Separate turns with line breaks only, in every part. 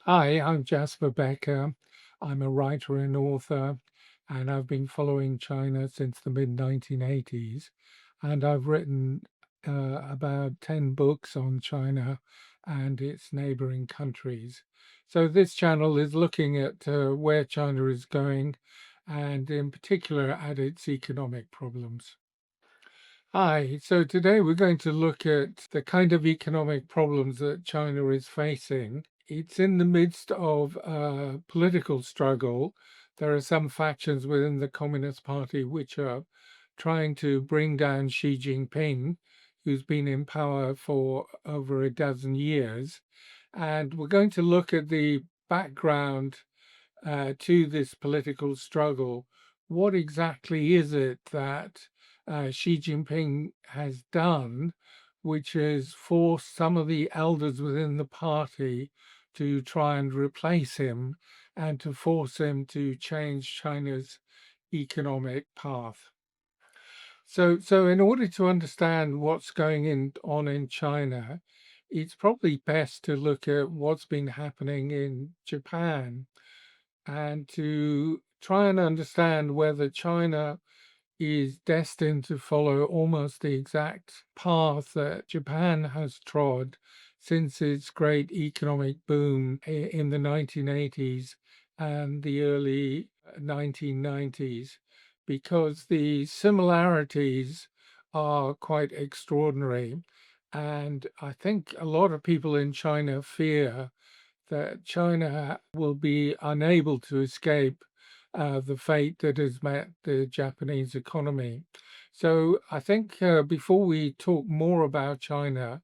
Hi, I'm Jasper Becker. I'm a writer and author, and I've been following China since the mid 1980s. And I've written about 10 books on China and its neighboring countries. So this channel is looking at where China is going, and in particular at its economic problems. Hi, so today we're going to look at the kind of economic problems that China is facing. It's in the midst of a political struggle. There are some factions within the Communist Party which are trying to bring down Xi Jinping, who's been in power for over a dozen years. And we're going to look at the background to this political struggle. What exactly is it that Xi Jinping has done, which has forced some of the elders within the party to try and replace him and to force him to change China's economic path? So in order to understand what's on in China, it's probably best to look at what's been happening in Japan and to try and understand whether China is destined to follow almost the exact path that Japan has trod since its great economic boom in the 1980s and the early 1990s, because the similarities are quite extraordinary. And I think a lot of people in China fear that China will be unable to escape the fate that has met the Japanese economy. So I think before we talk more about China,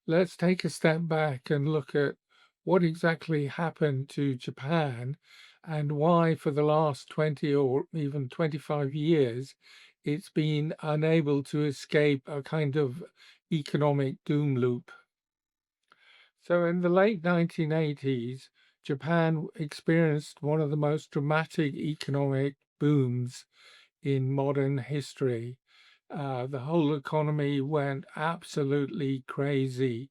let's take a step back and look at what exactly happened to Japan and why, for the last 20 or even 25 years, it's been unable to escape a kind of economic doom loop. So, in the late 1980s, Japan experienced one of the most dramatic economic booms in modern history. The whole economy went absolutely crazy,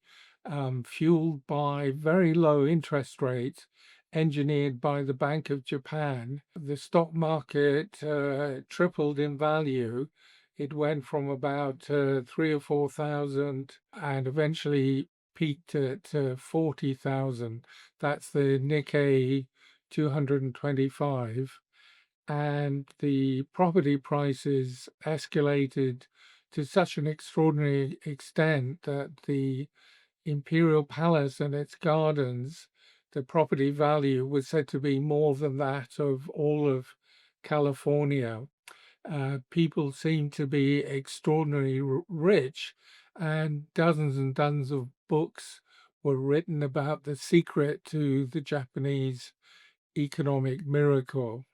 fueled by very low interest rates engineered by the Bank of Japan. The stock market tripled in value. It went from about three or 4,000 and eventually peaked at 40,000. That's the Nikkei 225. And the property prices escalated to such an extraordinary extent that the imperial palace and its gardens, the property value was said to be more than that of all of California. People seem to be extraordinarily rich, and dozens of books were written about the secret to the Japanese economic miracle.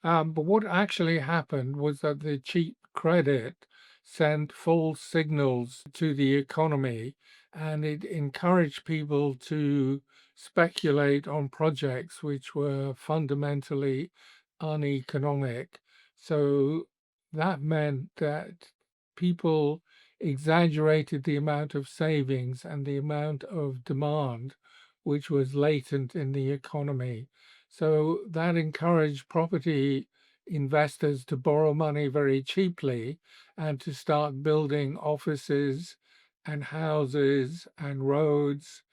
But what actually happened was that the cheap credit sent false signals to the economy, and it encouraged people to speculate on projects which were fundamentally uneconomic. So that meant that people exaggerated the amount of savings and the amount of demand which was latent in the economy. So that encouraged property investors to borrow money very cheaply and to start building offices and houses and roads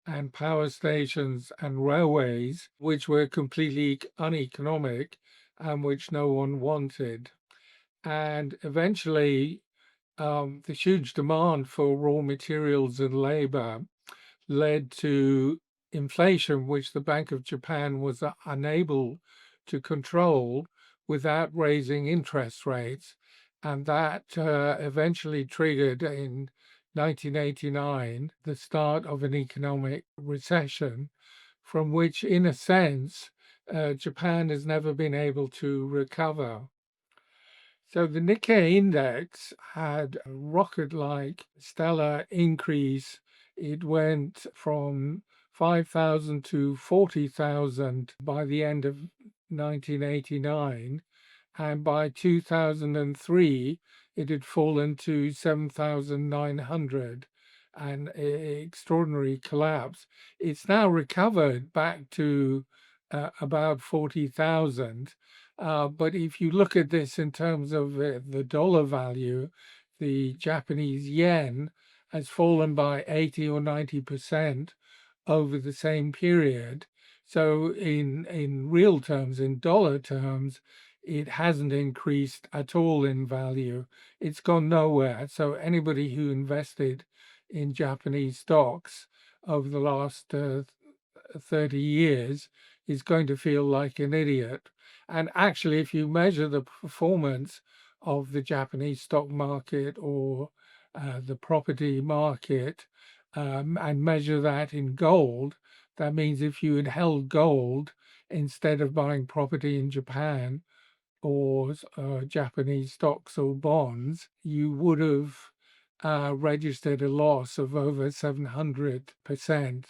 and power stations and railways, which were completely uneconomic and which no one wanted. And eventually, the huge demand for raw materials and labor led to inflation, which the Bank of Japan was unable to control without raising interest rates. And that eventually triggered in 1989 the start of an economic recession, from which, in a sense, Japan has never been able to recover. So the Nikkei index had a rocket-like stellar increase. It went from 5,000 to 40,000 by the end of 1989. And by 2003, it had fallen to 7,900. and extraordinary collapse. It's now recovered back to about 40,000. But if you look at this in terms of the dollar value, the Japanese yen has fallen by 80 or 90% over the same period. So in real terms, in dollar terms, it hasn't increased at all in value. It's gone nowhere. So anybody who invested in Japanese stocks over the last 30 years is going to feel like an idiot. And actually, if you measure the performance of the Japanese stock market or the property market, and measure that in gold, that means if you had held gold instead of buying property in Japan or Japanese stocks or bonds, you would have registered a loss of over 700%.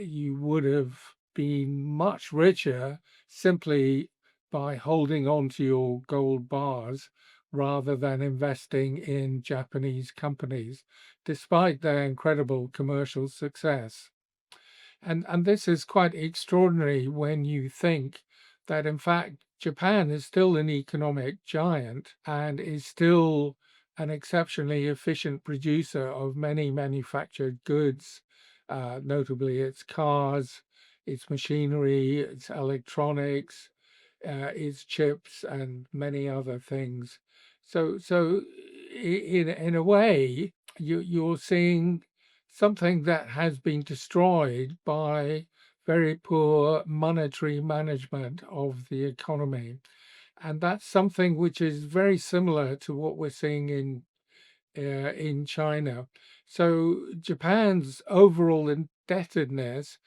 You would have been much richer simply by holding on to your gold bars rather than investing in Japanese companies, despite their incredible commercial success. And this is quite extraordinary when you think that, in fact, Japan is still an economic giant and is still an exceptionally efficient producer of many manufactured goods, notably its cars, its machinery, its electronics, its chips, and many other things. So in a way, you're seeing something that has been destroyed by very poor monetary management of the economy. And that's something which is very similar to what we're seeing in China. So Japan's overall indebtedness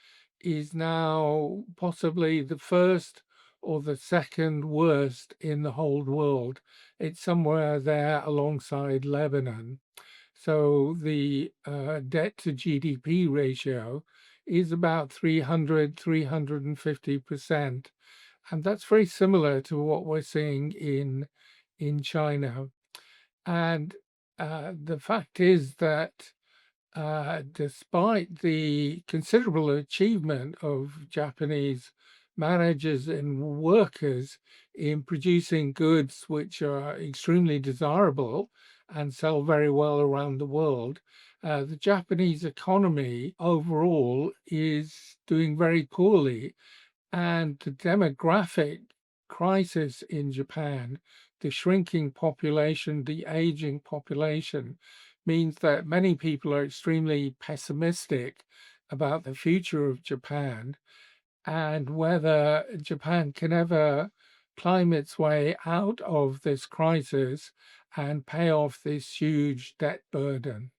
is now possibly the first or the second worst in the whole world. It's somewhere there alongside Lebanon. So the debt to GDP ratio is about 350%. And that's very similar to what we're seeing in China. And the fact is that despite the considerable achievement of Japanese managers and workers in producing goods which are extremely desirable and sell very well around the world, the Japanese economy overall is doing very poorly. And the demographic crisis in Japan, the shrinking population, the aging population, means that many people are extremely pessimistic about the future of Japan and whether Japan can ever climb its way out of this crisis and pay off this huge debt burden.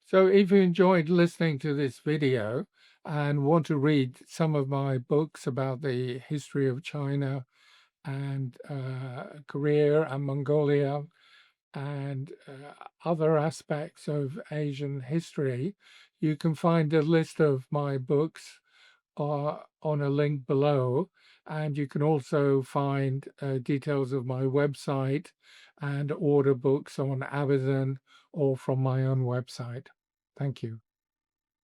So if you enjoyed listening to this video and want to read some of my books about the history of China and Korea and Mongolia and other aspects of Asian history, you can find a list of my books on a link below. And you can also find details of my website and order books on Amazon or from my own website. Thank you.